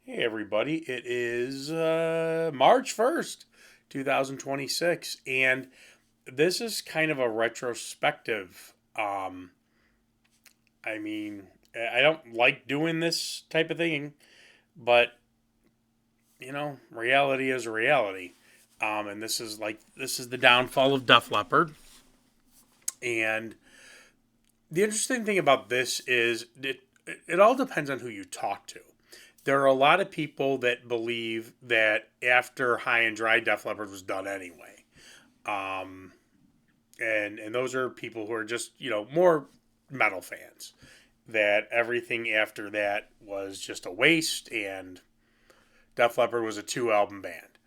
Hey everybody, it is March 1st, 2026, and this is kind of a retrospective. I mean, I don't like doing this type of thing, but reality is reality. And this is the downfall of Def Leppard. And the interesting thing about this is it all depends on who you talk to. There are a lot of people that believe that after High and Dry, Def Leppard was done anyway. Um, and those are people who are just more metal fans. That everything after that was just a waste, and Def Leppard was a two-album band.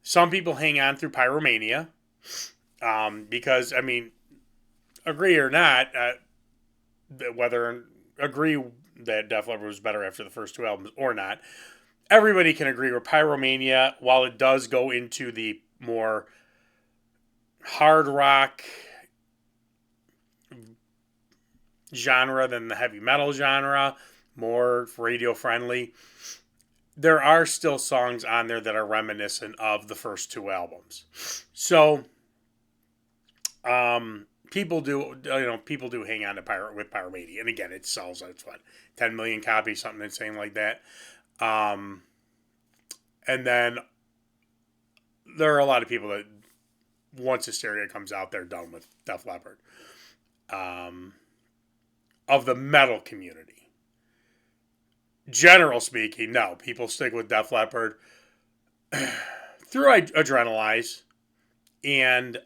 Some people hang on through Pyromania, because I mean, agree or not, whether agree that Def Leppard was better after the first two albums or not, everybody can agree with Pyromania, while it does go into the more hard rock genre than the heavy metal genre, more radio friendly, there are still songs on there that are reminiscent of the first two albums. So, people do hang on to with Pyromania, and again, it sells. It's what 10 million copies, something insane like that. Um, and then there are a lot of people that once Hysteria comes out, they're done with Def Leppard. Um, of the metal community, general speaking, no, people stick with Def Leppard through Adrenalize, and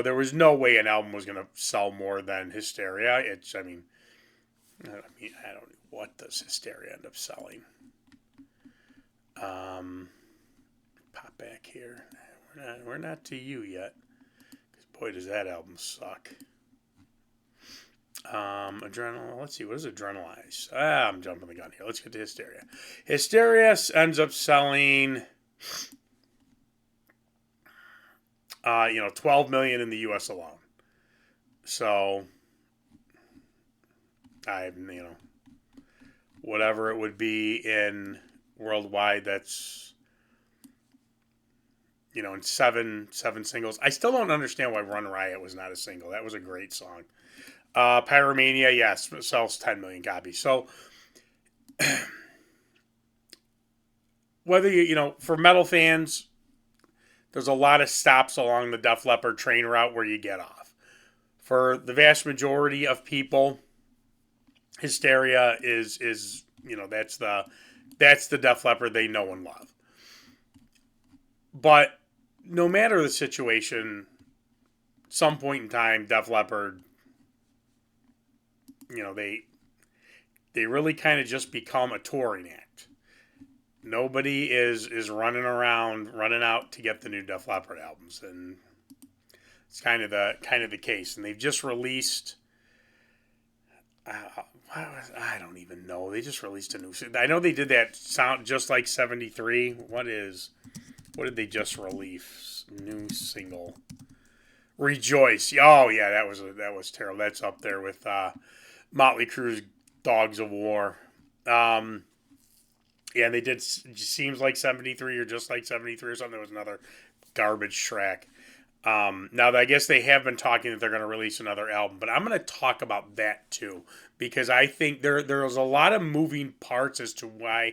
there was no way an album was going to sell more than Hysteria. I don't know what does Hysteria end up selling. Um, Pop back here. We're not to you yet. Because boy, does that album suck. Let's see, what is Adrenalize? I'm jumping the gun here. Let's get to Hysteria. Hysteria ends up selling, 12 million in the U.S. alone. So, whatever it would be in worldwide, that's, in seven singles. I still don't understand why Run Riot was not a single. That was a great song. Pyromania, yes, sells 10 million copies. So, whether for metal fans, there's a lot of stops along the Def Leppard train route where you get off. For the vast majority of people, Hysteria is that's the Def Leppard they know and love. But no matter the situation, some point in time, Def Leppard, they really kind of just become a touring act. Nobody is running around, running out to get the new Def Leppard albums, and it's kind of the case. And they've just released. I don't even know. They just released a new. I know they did that sound just like '73. What did they just release? New single. Rejoice. Oh yeah, that was terrible. That's up there with Motley Crue's Dogs of War. Yeah, they did. Seems like '73 or just like '73 or something. There was another garbage track. Now, I guess they have been talking that they're going to release another album, but I'm going to talk about that too because I think there's a lot of moving parts as to why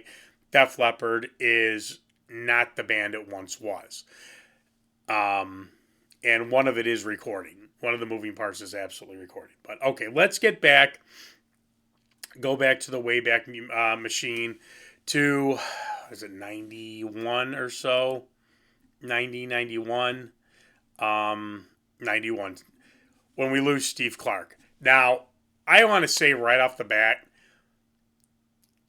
Def Leppard is not the band it once was. And one of it is recording. One of the moving parts is absolutely recording. But okay, let's go back to the Wayback Machine to, is it 91 or so? 91. 91. When we lose Steve Clark. Now, I want to say right off the bat,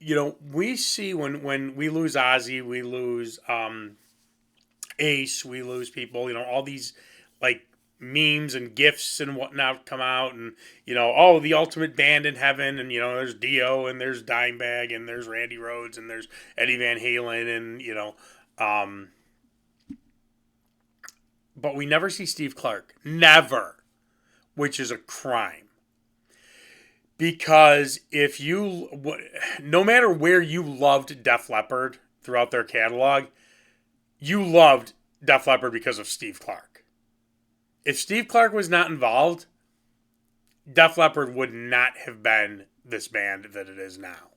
we see when we lose Ozzy, we lose Ace, we lose people, all these like memes and gifs and whatnot come out, and the ultimate band in heaven, and there's Dio, and there's Dimebag, and there's Randy Rhoads, and there's Eddie Van Halen, and but we never see Steve Clark, never, which is a crime. Because no matter where you loved Def Leppard throughout their catalog, you loved Def Leppard because of Steve Clark. If Steve Clark was not involved, Def Leppard would not have been this band that it is now.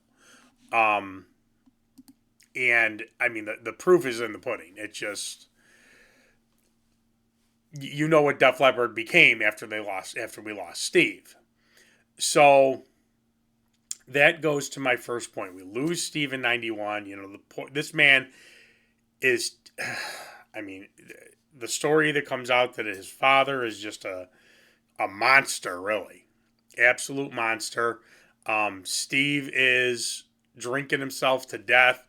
Um, and I mean, the proof is in the pudding. It's just, you know what Def Leppard became after we lost Steve. So that goes to my first point. We lose Steve in '91. You know, this man is, I mean, the story that comes out that his father is just a monster, really, absolute monster. Steve is drinking himself to death.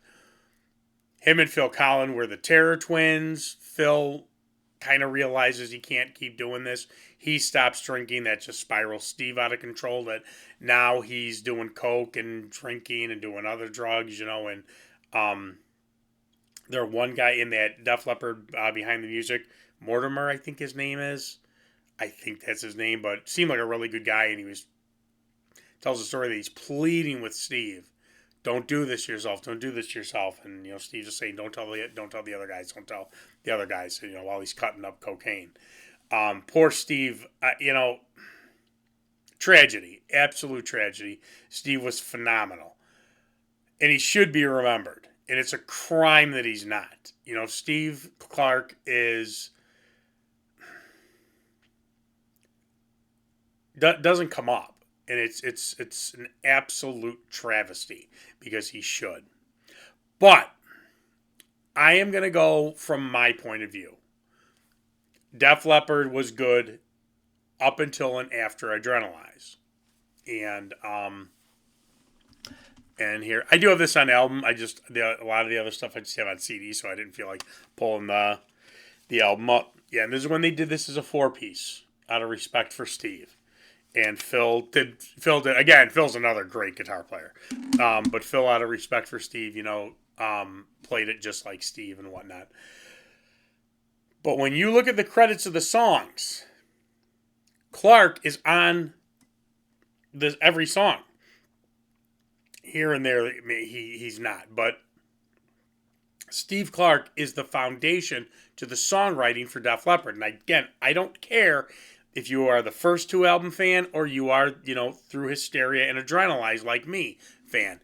Him and Phil Collin were the Terror Twins. Phil kind of realizes he can't keep doing this. He stops drinking. That just spirals Steve out of control. That now he's doing coke and drinking and doing other drugs, you know. And there's one guy in that Def Leppard behind the music, Mortimer, I think his name is. I think that's his name, but seemed like a really good guy. And he tells the story that he's pleading with Steve, "Don't do this to yourself. Don't do this to yourself." And Steve's just saying, "Don't tell the other guys. Don't tell the other guys." While he's cutting up cocaine. Poor Steve. Tragedy, absolute tragedy. Steve was phenomenal, and he should be remembered. And it's a crime that he's not. Steve Clark doesn't come up, and it's an absolute travesty because he should. But I am gonna go from my point of view. Def Leppard was good up until and after Adrenalize, and here I do have this on album. A lot of the other stuff I just have on CD, so I didn't feel like pulling the album up. Yeah, and this is when they did this as a 4-piece out of respect for Steve. And Phil did again. Phil's another great guitar player, but Phil, out of respect for Steve, played it just like Steve and whatnot. But when you look at the credits of the songs, Clark is on every song. Here and there, he's not, but Steve Clark is the foundation to the songwriting for Def Leppard. And again, I don't care if you are the first 2 album fan or you are, through Hysteria and Adrenalize like me fan.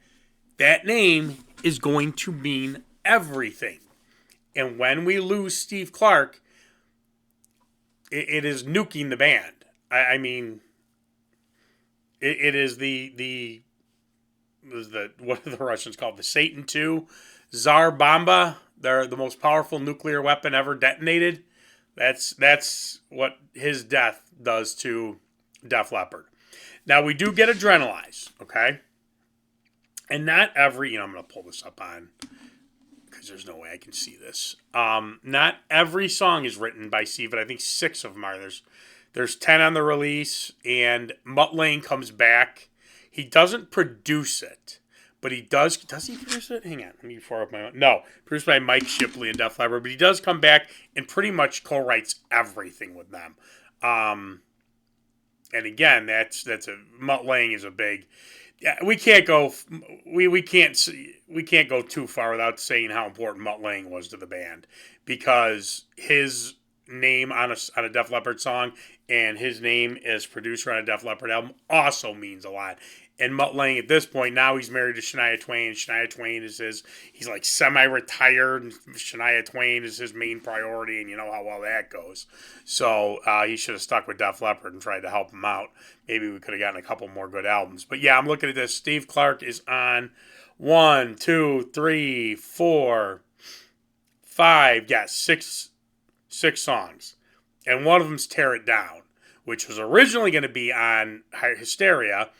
That name is going to mean everything. And when we lose Steve Clark, it is nuking the band. I mean, it is what are the Russians called? The Satan II, Tsar Bomba. They're the most powerful nuclear weapon ever detonated. That's what his death does to Def Leppard. Now, we do get Adrenalize, okay? And not every, I'm going to pull this up on, because there's no way I can see this. Not every song is written by Steve, but I think 6 of them are. There's 10 on the release, and Mutt Lange comes back. He doesn't produce it, but he does. Does he produce it? Hang on. Let me fire up my. No, produced by Mike Shipley and Def Leppard, but he does come back and pretty much co-writes everything with them. And again, that's Mutt Lange is a big. Yeah, we can't go. We can't go too far without saying how important Mutt Lange was to the band, because his name on a Def Leppard song and his name as producer on a Def Leppard album also means a lot. And Mutt Lange, at this point, now he's married to Shania Twain. Shania Twain is he's like semi-retired, and Shania Twain is his main priority, and you know how well that goes. So he should have stuck with Def Leppard and tried to help him out. Maybe we could have gotten a couple more good albums. But yeah, I'm looking at this. Steve Clark is on 1, 2, 3, 4, 5, six songs. And one of them's Tear It Down, which was originally going to be on Hysteria.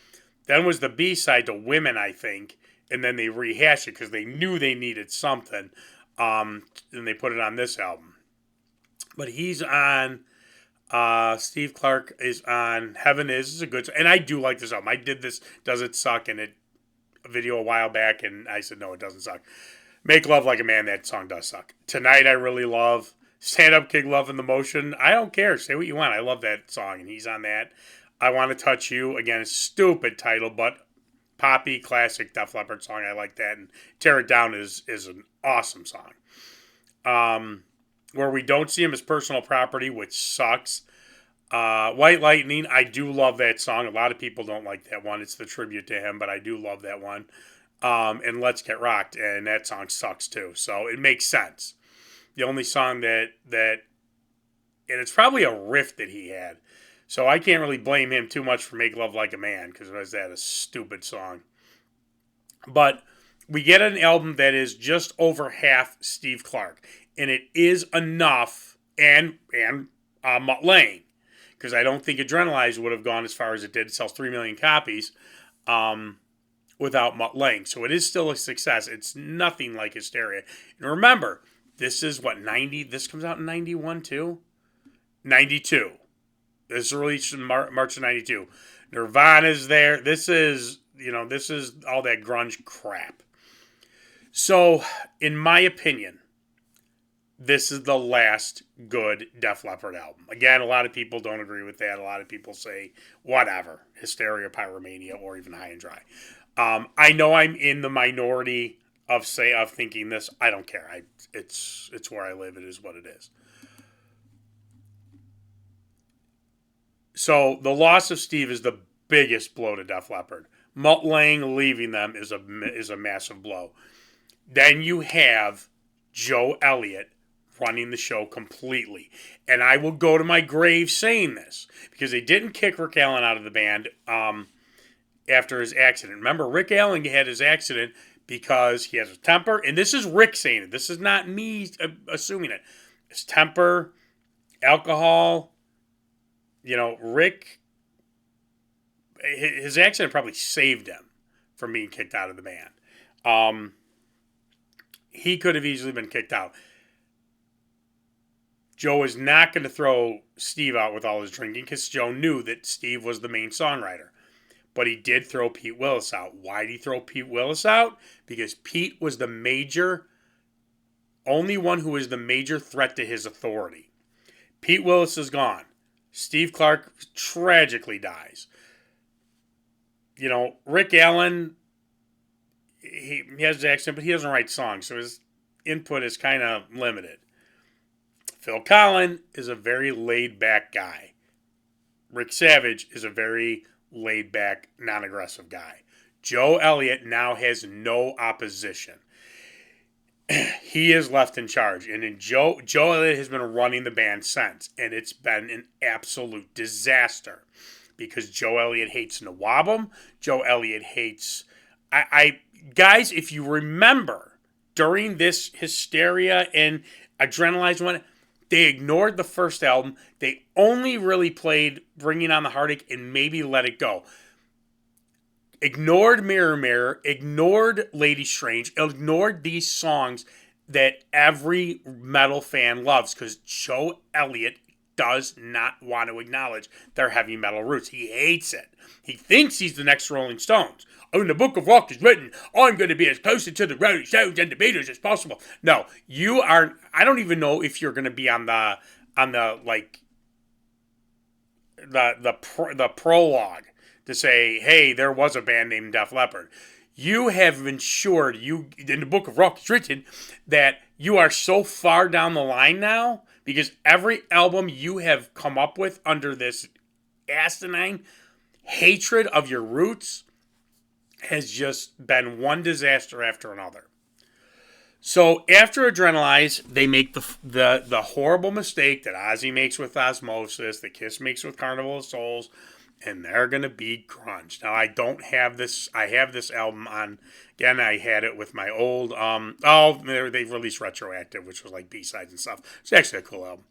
Then was the B-side to Women, I think. And then they rehashed it because they knew they needed something. And they put it on this album. But he's on, Steve Clark is on Heaven Is a good song. And I do like this album. I did this Does It Suck in a video a while back, and I said, no, it doesn't suck. Make Love Like a Man, that song does suck. Tonight I really love. Stand Up Kid, Love in the Motion. I don't care. Say what you want. I love that song, and he's on that. I Want to Touch You. Again, a stupid title, but poppy, classic Def Leppard song. I like that. And Tear It Down is an awesome song. Where We Don't See Him as Personal Property, which sucks. White Lightning, I do love that song. A lot of people don't like that one. It's the tribute to him, but I do love that one. And Let's Get Rocked, and that song sucks too. So it makes sense. The only song that and it's probably a riff that he had. So I can't really blame him too much for Make Love Like a Man, because was that a stupid song. But we get an album that is just over half Steve Clark, and it is enough, and Mutt Lange, because I don't think Adrenalize would have gone as far as it did. It sells 3 million copies without Mutt Lange. So it is still a success. It's nothing like Hysteria. And remember, this is what, 90? This comes out in 91 too? 92. This is released in March of 92. Nirvana's there. This is all that grunge crap. So, in my opinion, this is the last good Def Leppard album. Again, a lot of people don't agree with that. A lot of people say, whatever, Hysteria, Pyromania, or even High and Dry. I know I'm in the minority of thinking this. I don't care. It's where I live. It is what it is. So the loss of Steve is the biggest blow to Def Leppard. Mutt Lange leaving them is a massive blow. Then you have Joe Elliott running the show completely. And I will go to my grave saying this, because they didn't kick Rick Allen out of the band after his accident. Remember, Rick Allen had his accident because he has a temper, and this is Rick saying it. This is not me assuming it. His temper, alcohol, Rick, his accident probably saved him from being kicked out of the band. He could have easily been kicked out. Joe is not going to throw Steve out with all his drinking, because Joe knew that Steve was the main songwriter. But he did throw Pete Willis out. Why did he throw Pete Willis out? Because Pete was the only one who was the major threat to his authority. Pete Willis is gone. Steve Clark tragically dies. Rick Allen, he has the accent, but he doesn't write songs, so his input is kind of limited. Phil Collin is a very laid-back guy. Rick Savage is a very laid-back, non-aggressive guy. Joe Elliott now has no opposition. He is left in charge. And then Joe Elliott has been running the band since. And it's been an absolute disaster. Because Joe Elliott hates Nawabum. Joe Elliott hates... Guys, if you remember, during this Hysteria and Adrenalize one, they ignored the first album. They only really played Bringing on the Heartache and maybe Let It Go. Ignored Mirror Mirror, ignored Lady Strange, ignored these songs that every metal fan loves, because Joe Elliott does not want to acknowledge their heavy metal roots. He hates it. He thinks he's the next Rolling Stones. Oh, in the Book of Rock is written, I'm going to be as close to the Rolling Stones and the Beatles as possible. No, you are. I don't even know if you're going to be on the prologue to say, hey, there was a band named Def Leppard. You have ensured, in the Book of Rock is written, that you are so far down the line now, because every album you have come up with under this asinine hatred of your roots has just been one disaster after another. So after Adrenalize, they make the horrible mistake that Ozzy makes with Osmosis, that Kiss makes with Carnival of Souls, and they're going to be grunge. Now, I don't have this. I have this album on, again, I had it with my old, they've released Retroactive, which was like B-sides and stuff. It's actually a cool album.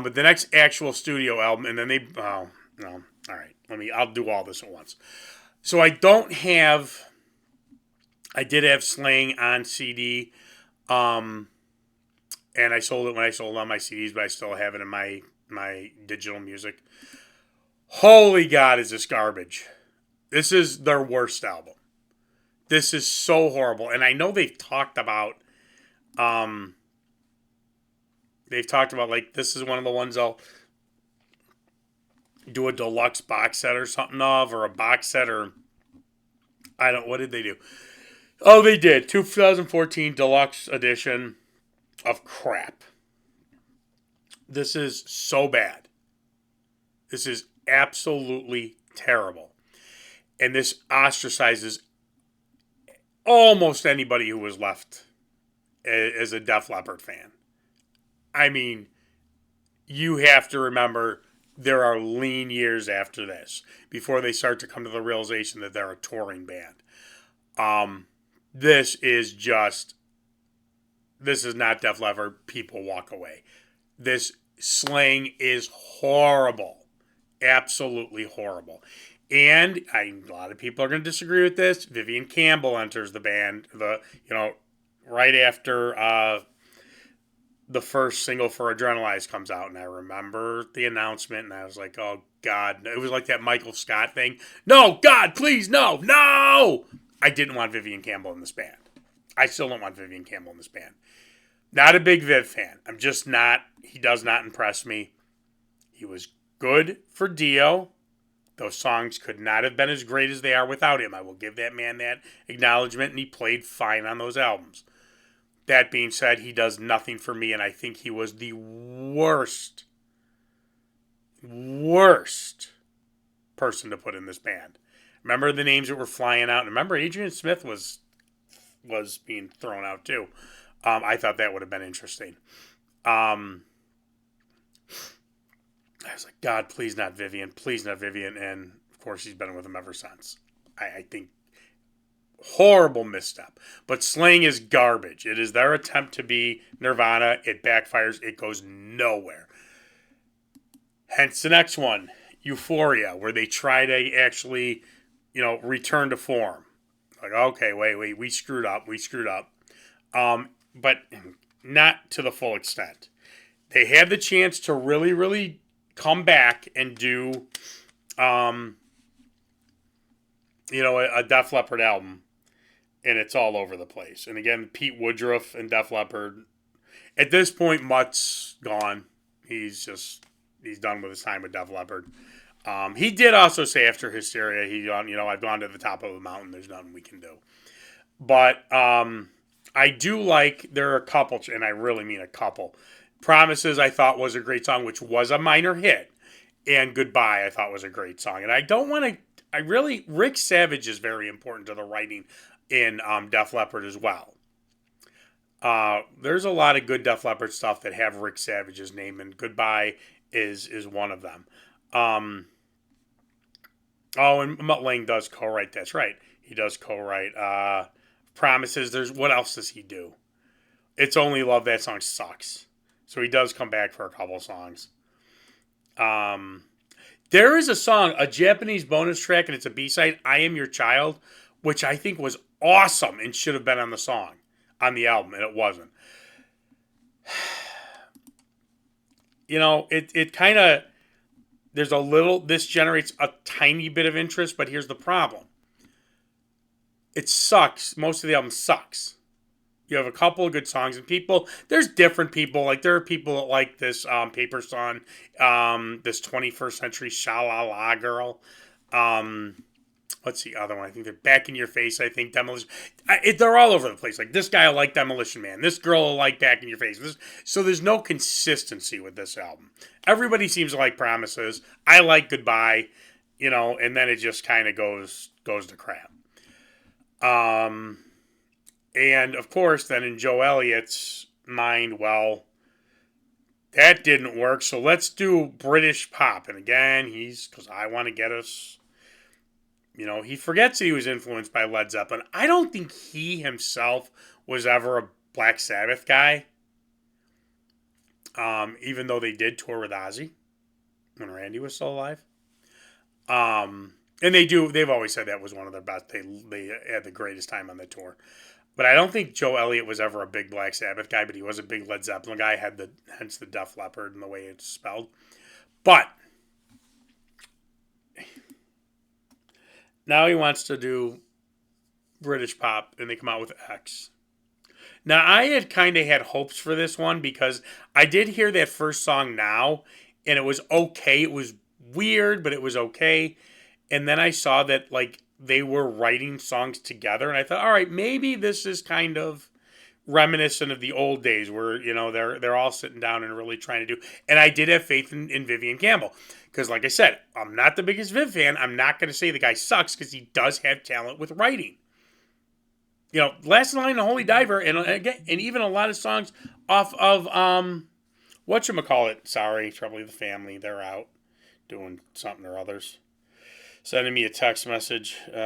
But the next actual studio album, and then all right, I'll do all this at once. So I did have Slang on CD, and I sold it when I sold all my CDs, but I still have it in my digital music. Holy God, is this garbage. This is their worst album. This is so horrible. And I know they've talked about, like, this is one of the ones do a deluxe box set or something of, or a box set, or I don't. What did they do? Oh, they did 2014 deluxe edition of crap. This is so bad. This is absolutely terrible, and this ostracizes almost anybody who was left as a Def Leppard fan. I mean, you have to remember there are lean years after this before they start to come to the realization that they're a touring band. This is not Def Leppard. People walk away. This slang is horrible, absolutely horrible. And a lot of people are going to disagree with this. Vivian Campbell enters the band, right after the first single for Adrenalize comes out, and I remember the announcement, and I was like, oh, God. It was like that Michael Scott thing. No, God, please, no, no! I didn't want Vivian Campbell in this band. I still don't want Vivian Campbell in this band. Not a big Viv fan. I'm just not. He does not impress me. He was good for Dio. Those songs could not have been as great as they are without him. I will give that man that acknowledgement, and he played fine on those albums. That being said, he does nothing for me, and I think he was the worst person to put in this band. Remember the names that were flying out? And remember, Adrian Smith was being thrown out too. I thought that would have been interesting. I was like, God, please not Vivian. Please not Vivian. And, of course, he's been with him ever since. I think horrible misstep. But Slang is garbage. It is their attempt to be Nirvana. It backfires. It goes nowhere. Hence the next one, Euphoria, where they try to actually, return to form. Like, okay, wait, we screwed up. But not to the full extent. They had the chance to really, really come back and do, a Def Leppard album, and it's all over the place. And again, Pete Woodruff and Def Leppard. At this point, Mutt's gone. He's done with his time with Def Leppard. He did also say after Hysteria, I've gone to the top of the mountain. There's nothing we can do. But I do like, there are a couple, and I really mean a couple. Promises, I thought, was a great song, which was a minor hit. And Goodbye, I thought, was a great song. And Rick Savage is very important to the writing in Def Leppard as well. There's a lot of good Def Leppard stuff that have Rick Savage's name, and Goodbye is one of them. And Mutt Lange does co-write, that's right. He does co-write Promises. What else does he do? It's Only Love, that song sucks. So he does come back for a couple songs. There is a song, a Japanese bonus track, and it's a B-side, I Am Your Child, which I think was awesome and should have been on the album, and it wasn't. It kind of, this generates a tiny bit of interest, but here's the problem. It sucks. Most of the album sucks. You have a couple of good songs, and there's different people. Like, there are people that like this Paper Sun, this 21st Century Sha-La-La Girl. What's the other one? I think they're Back in Your Face, I think. Demolition. They're all over the place. Like, this guy will like Demolition Man. This girl will like Back in Your Face. So there's no consistency with this album. Everybody seems to like Promises. I like Goodbye, and then it just kind of goes to crap. And, of course, then in Joe Elliott's mind, well, that didn't work, so let's do British pop. And again, because I want to get us, he forgets that he was influenced by Led Zeppelin. I don't think he himself was ever a Black Sabbath guy, even though they did tour with Ozzy when Randy was still alive. And they've always said that was one of their best. They had the greatest time on the tour. But I don't think Joe Elliott was ever a big Black Sabbath guy, but he was a big Led Zeppelin guy, hence the Def Leppard and the way it's spelled. But now he wants to do British pop, and they come out with X. Now, I had kind of had hopes for this one because I did hear that first song Now, and it was okay. It was weird, but it was okay. And then I saw that like they were writing songs together, and I thought, all right, maybe this is kind of reminiscent of the old days where they're all sitting down and really trying to do. And I did have faith in Vivian Campbell because, like I said, I'm not the biggest Viv fan. I'm not going to say the guy sucks because he does have talent with writing. Last Line, The Holy Diver, and again, and even a lot of songs off of whatchamacallit. Sorry, Trouble with the Family. They're out doing something or others. Sending me a text message. No.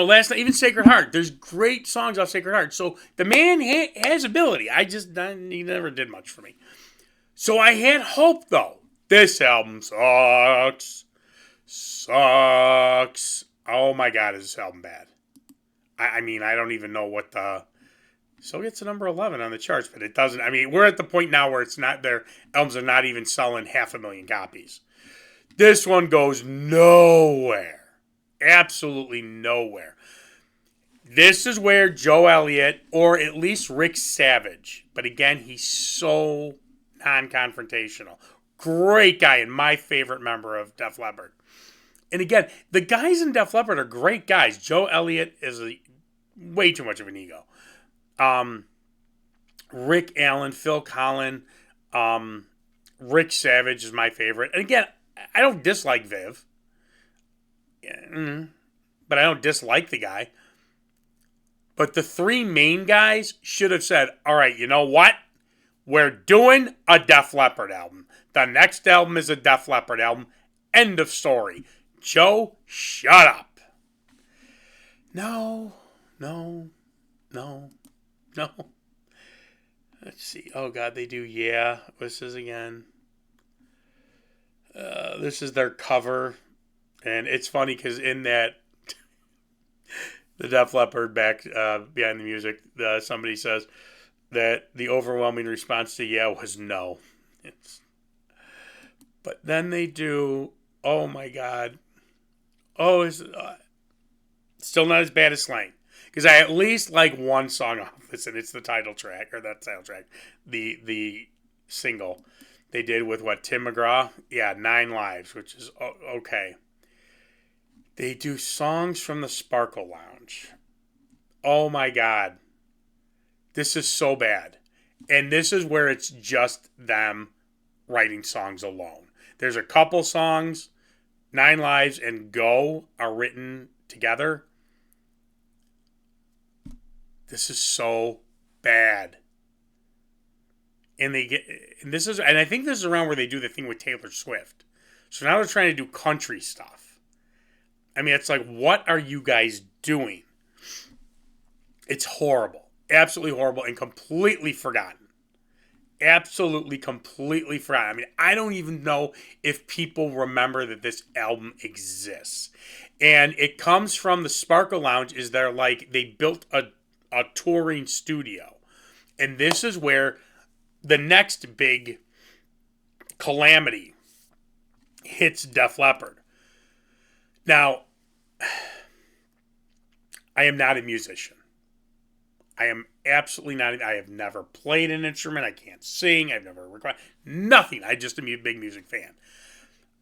Last night, even Sacred Heart. There's great songs off Sacred Heart. So the man has ability. He never did much for me. So I had hope, though. This album sucks. Oh my God, is this album bad? I mean, I don't even know what the... Still gets to number 11 on the charts, but it doesn't. I mean, we're at the point now where it's not, their albums are not even selling 500,000 copies. This one goes nowhere. Absolutely nowhere. This is where Joe Elliott, or at least Rick Savage, but again, he's so non-confrontational. Great guy and my favorite member of Def Leppard. And again, the guys in Def Leppard are great guys. Joe Elliott is way too much of an ego. Rick Allen, Phil Collin, Rick Savage is my favorite. And again, I don't dislike Viv. But I don't dislike the guy. But the three main guys should have said, all right, you know what? We're doing a Def Leppard album. The next album is a Def Leppard album. End of story. Joe, shut up. No. Let's see. Oh, God, they do. Yeah. This is again. This is their cover. And it's funny because in that, the Def Leppard back behind the music, somebody says that the overwhelming response to yeah was no. But then they do, oh my God. Oh, it's still not as bad as Slang. Because I at least like one song off this, and it's the title track, or that title track, the single they did with Tim McGraw? Yeah, 9 Lives, which is okay. They do songs from the Sparkle Lounge. Oh my God. This is so bad. And this is where it's just them writing songs alone. There's a couple songs, 9 Lives and Go are written together. This is so bad. And I think this is around where they do the thing with Taylor Swift. So now they're trying to do country stuff. I mean, it's like, what are you guys doing? It's horrible. Absolutely horrible and completely forgotten. Absolutely, completely forgotten. I mean, I don't even know if people remember that this album exists. And it comes from the Sparkle Lounge, they built a touring studio. And this is where the next big calamity hits Def Leppard. Now, I am not a musician. I am absolutely not. I have never played an instrument. I can't sing. I've never recorded. Nothing. I just am a big music fan.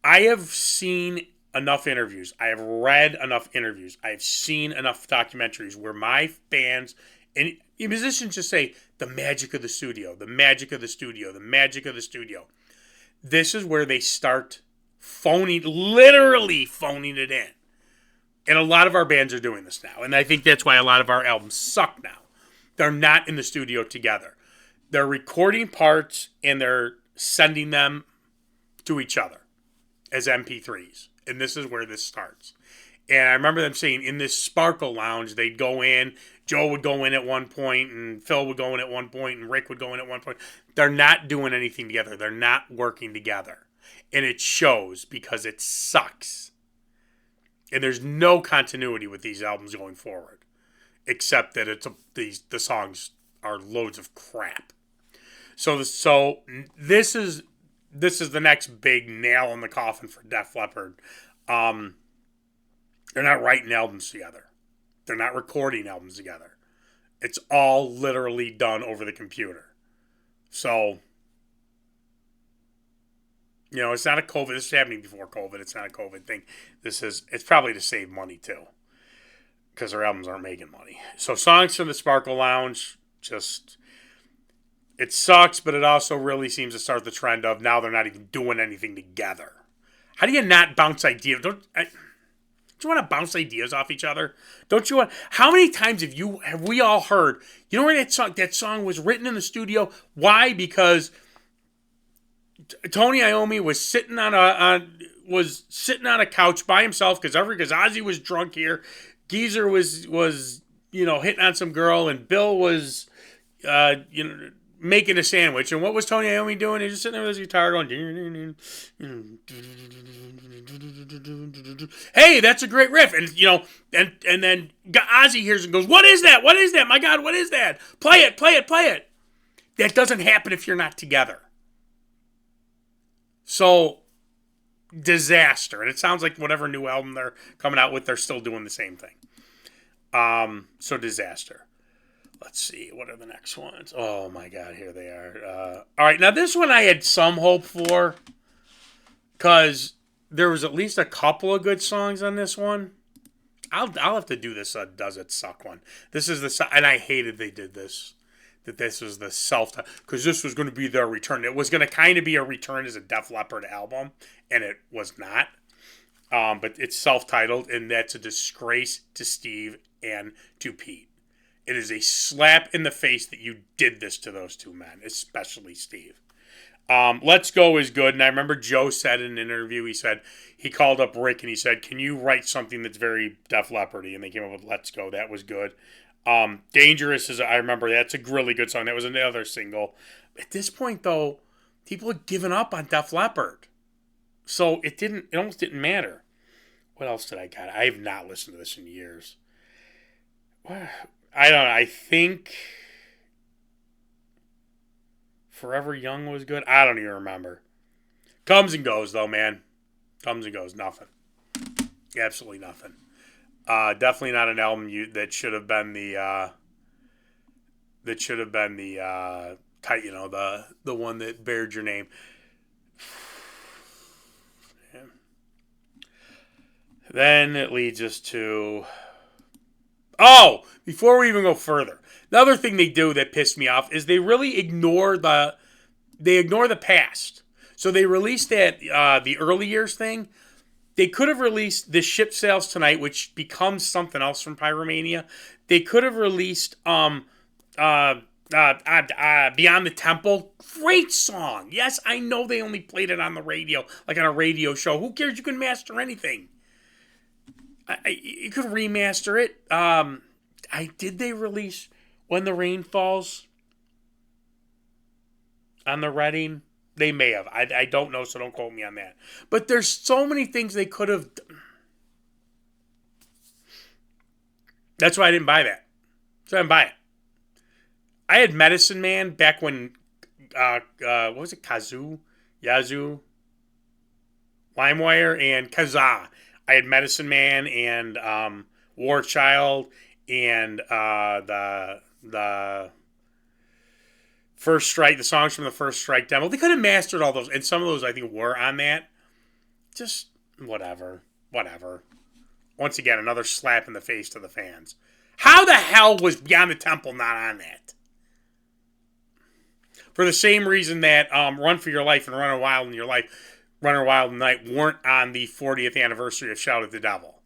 I have seen enough interviews. I have read enough interviews. I have seen enough documentaries where my fans and musicians just say, the magic of the studio, the magic of the studio, the magic of the studio. This is where they start literally phoning it in. And a lot of our bands are doing this now. And I think that's why a lot of our albums suck now. They're not in the studio together. They're recording parts and they're sending them to each other as MP3s. And this is where this starts. And I remember them saying in this Sparkle Lounge, they'd go in, Joe would go in at one point, and Phil would go in at one point, and Rick would go in at one point. They're not doing anything together. They're not working together. And it shows because it sucks. And there's no continuity with these albums going forward. Except that the songs are loads of crap. So this is the next big nail in the coffin for Def Leppard. They're not writing albums together. They're not recording albums together. It's all literally done over the computer. So, it's not a COVID. This is happening before COVID. It's not a COVID thing. It's probably to save money too, because their albums aren't making money. So, songs from the Sparkle Lounge, it sucks, but it also really seems to start the trend of now they're not even doing anything together. How do you not bounce ideas? Don't you want to bounce ideas off each other? Don't you want? How many times have we all heard? You know where that song was written in the studio? Why? Because Tony Iommi was sitting on a couch by himself because Ozzy was drunk here, Geezer was hitting on some girl, and Bill was making a sandwich. And what was Tony Iommi doing? He was just sitting there with his guitar going, hey, that's a great riff. And and then Ozzy hears and goes, what is that? What is that? My God, what is that? Play it, play it, play it. That doesn't happen if you're not together. So, disaster. And it sounds like whatever new album they're coming out with, they're still doing the same thing. So disaster. Let's see. What are the next ones? Oh my God, here they are. All right, now this one I had some hope for, because there was at least a couple of good songs on this one. I'll have to do this Does It Suck one. This is and I hated they did this. That this was the because this was going to be their return. It was going to kind of be a return as a Def Leppard album, and it was not. But it's self-titled, and that's a disgrace to Steve and to Pete. It is a slap in the face that you did this to those two men, especially Steve. Let's Go is good, and I remember Joe said in an interview, he called up Rick and he said, can you write something that's very Def Leppard-y? And they came up with Let's Go. That was good. Dangerous I remember that's a really good song. That was another single. At this point, though, people had given up on Def Leppard. So it almost didn't matter. What else did I got? I have not listened to this in years. I don't know. I think Forever Young was good. I don't even remember. Comes and goes, though, man. Comes and goes. Nothing. Absolutely nothing. Definitely not an album that should have been the the one that bared your name. Yeah. Then it leads us to before we even go further, another thing they do that pissed me off is they really ignore the past. So they released that the early years thing. They could have released The Ship Sails Tonight, which becomes something else from Pyromania. They could have released Beyond the Temple. Great song. Yes, I know they only played it on the radio, like on a radio show. Who cares? You can master anything. You could remaster it. Did they release When the Rain Falls on the Reading? They may have. I don't know, so don't quote me on that. But there's so many things they could have. That's why I didn't buy that. So I didn't buy it. I had Medicine Man back when, what was it? Yazoo, LimeWire, and Kazaa. I had Medicine Man and War Child and the First Strike, the songs from the First Strike demo. They could have mastered all those, and some of those I think were on that. Just whatever. Once again, another slap in the face to the fans. How the hell was Beyond the Temple not on that? For the same reason that Run for Your Life and Runner Wild in Your Life, Runner Wild and Night weren't on the 40th anniversary of Shout at the Devil.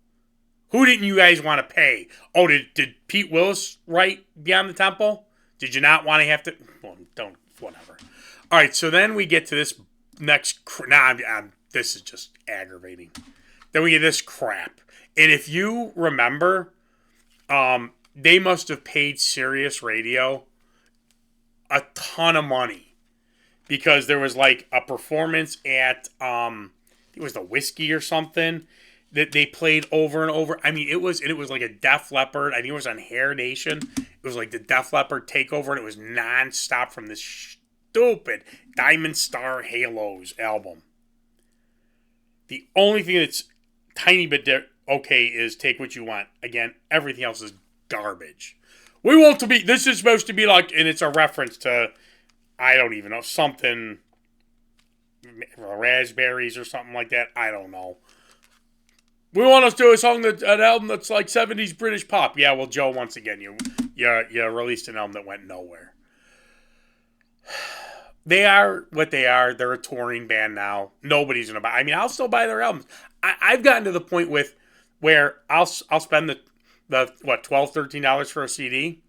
Who didn't you guys want to pay? Oh, did Pete Willis write Beyond the Temple? Did you not want to have to? Well, don't. Whatever. All right. So then we get to this next. This is just aggravating. Then we get this crap. And if you remember, they must have paid Sirius Radio a ton of money because there was like a performance at it was the Whiskey or something that they played over and over. I mean, it was like a Def Leppard. I think it was on Hair Nation. It was like the Def Leppard takeover, and it was nonstop from this stupid Diamond Star Halos album. The only thing that's tiny bit okay is Take What You Want. Again, everything else is garbage. We want to be. This is supposed to be like, and it's a reference to I don't even know, something, raspberries or something like that. I don't know. We want us to do a song an album that's like 70s British pop. Yeah, well, Joe, once again, you released an album that went nowhere. They are what they are. They're a touring band now. Nobody's gonna buy. I mean, I'll still buy their albums. I've gotten to the point where I'll spend the what $12-13 for a CD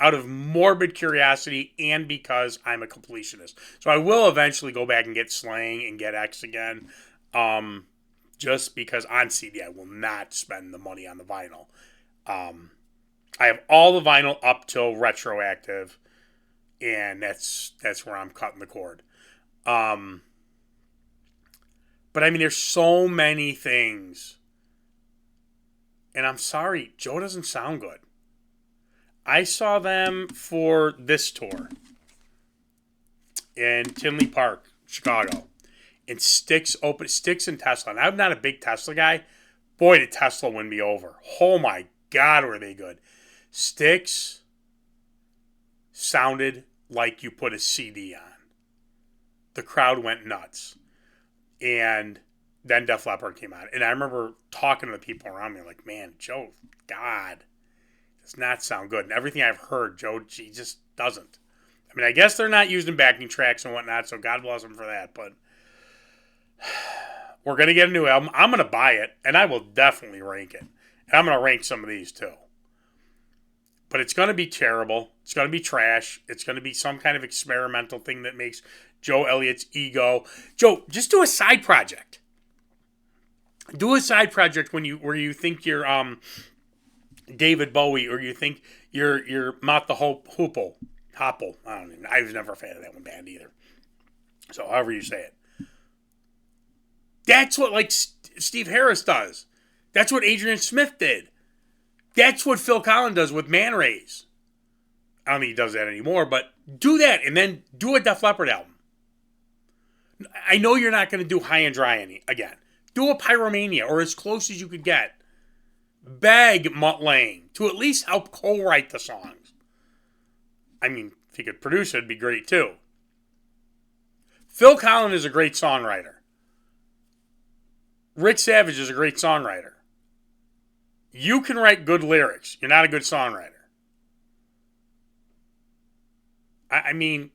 out of morbid curiosity and because I'm a completionist. So I will eventually go back and get Slang and get X again. Just because on CD I will not spend the money on the vinyl. I have all the vinyl up till retroactive, and that's where I'm cutting the cord. But I mean, there's so many things, and I'm sorry, Joe doesn't sound good. I saw them for this tour in Tinley Park, Chicago. And Styx and Tesla. And I'm not a big Tesla guy. Boy, did Tesla win me over. Oh my God, were they good. Styx sounded like you put a CD on. The crowd went nuts. And then Def Leppard came out. And I remember talking to the people around me like, man, Joe, God, does not sound good. And everything I've heard, Joe, he just doesn't. I mean, I guess they're not using backing tracks and whatnot, so God bless them for that. But we're going to get a new album. I'm going to buy it, and I will definitely rank it. And I'm going to rank some of these, too. But it's going to be terrible. It's going to be trash. It's going to be some kind of experimental thing that makes Joe Elliott's ego. Joe, just do a side project. Do a side project where you think you're David Bowie, or you think you're Mott the Hoople. Hopple. I was never a fan of that one band either. So however you say it. That's what, like, Steve Harris does. That's what Adrian Smith did. That's what Phil Collins does with Man Rays. I don't think he does that anymore, but do that and then do a Def Leppard album. I know you're not going to do High and Dry again. Do a Pyromania, or as close as you could get. Beg Mutt Lange to at least help co-write the songs. I mean, if he could produce it, it'd be great too. Phil Collins is a great songwriter. Rich Savage is a great songwriter. You can write good lyrics. You're not a good songwriter. I mean,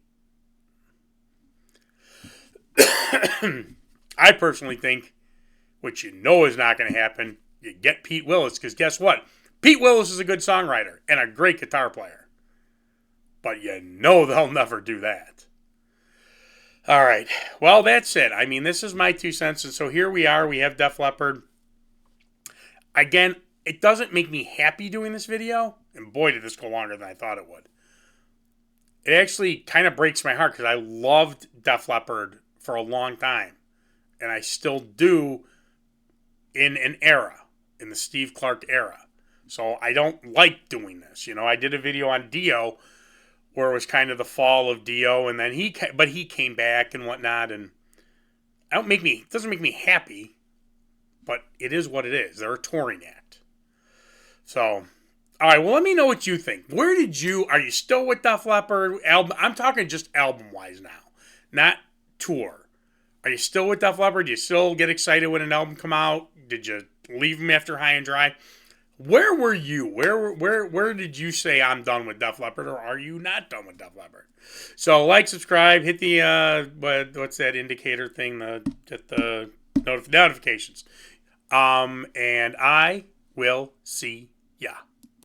I personally think, which you know is not going to happen, you get Pete Willis, because guess what? Pete Willis is a good songwriter and a great guitar player. But you know they'll never do that. All right. Well, that's it. I mean, this is my 2 cents. And so here we are. We have Def Leppard. Again, it doesn't make me happy doing this video. And boy, did this go longer than I thought it would. It actually kind of breaks my heart because I loved Def Leppard for a long time. And I still do in an era, in the Steve Clark era. So I don't like doing this. You know, I did a video on Dio where it was kind of the fall of Dio, and then he came back and whatnot, and it doesn't make me happy, but it is what it is. They're a touring act. So, all right, well, let me know what you think. Are you still with Def Leppard? I'm talking just album-wise now, not tour. Are you still with Def Leppard? Do you still get excited when an album come out? Did you leave them after High and Dry? Where were you? Where did you say I'm done with Def Leppard, or are you not done with Def Leppard? So like, subscribe, hit the what's that indicator thing? Get the notifications. And I will see ya.